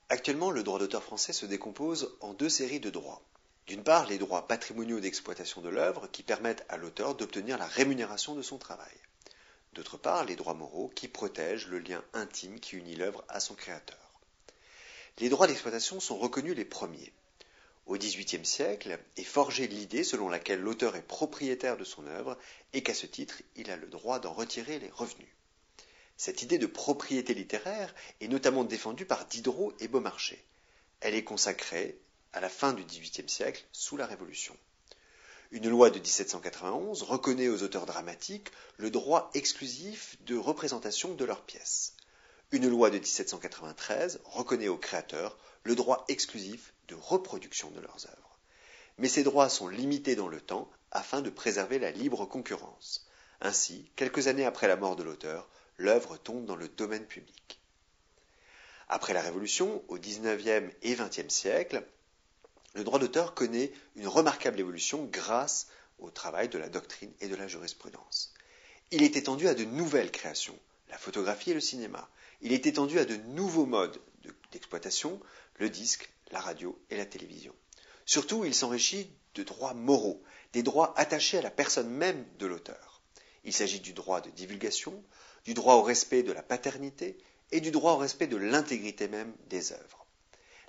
Actuellement, le droit d'auteur français se décompose en deux séries de droits. D'une part, les droits patrimoniaux d'exploitation de l'œuvre qui permettent à l'auteur d'obtenir la rémunération de son travail. D'autre part, les droits moraux qui protègent le lien intime qui unit l'œuvre à son créateur. Les droits d'exploitation sont reconnus les premiers. Au XVIIIe siècle est forgée l'idée selon laquelle l'auteur est propriétaire de son œuvre et qu'à ce titre, il a le droit d'en retirer les revenus. Cette idée de propriété littéraire est notamment défendue par Diderot et Beaumarchais. Elle est consacrée à la fin du XVIIIe siècle, sous la Révolution. Une loi de 1791 reconnaît aux auteurs dramatiques le droit exclusif de représentation de leurs pièces. Une loi de 1793 reconnaît aux créateurs le droit exclusif de reproduction de leurs œuvres. Mais ces droits sont limités dans le temps afin de préserver la libre concurrence. Ainsi, quelques années après la mort de l'auteur, l'œuvre tombe dans le domaine public. Après la Révolution, au XIXe et XXe siècle, le droit d'auteur connaît une remarquable évolution grâce au travail de la doctrine et de la jurisprudence. Il est étendu à de nouvelles créations, la photographie et le cinéma. Il est étendu à de nouveaux modes d'exploitation, le disque, la radio et la télévision. Surtout, il s'enrichit de droits moraux, des droits attachés à la personne même de l'auteur. Il s'agit du droit de divulgation, du droit au respect de la paternité et du droit au respect de l'intégrité même des œuvres.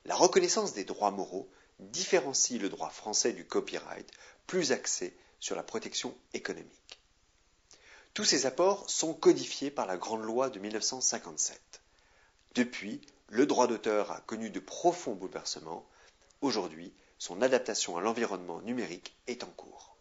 La reconnaissance des droits moraux différencie le droit français du copyright, plus axé sur la protection économique. Tous ces apports sont codifiés par la Grande Loi de 1957. Depuis, le droit d'auteur a connu de profonds bouleversements. Aujourd'hui, son adaptation à l'environnement numérique est en cours.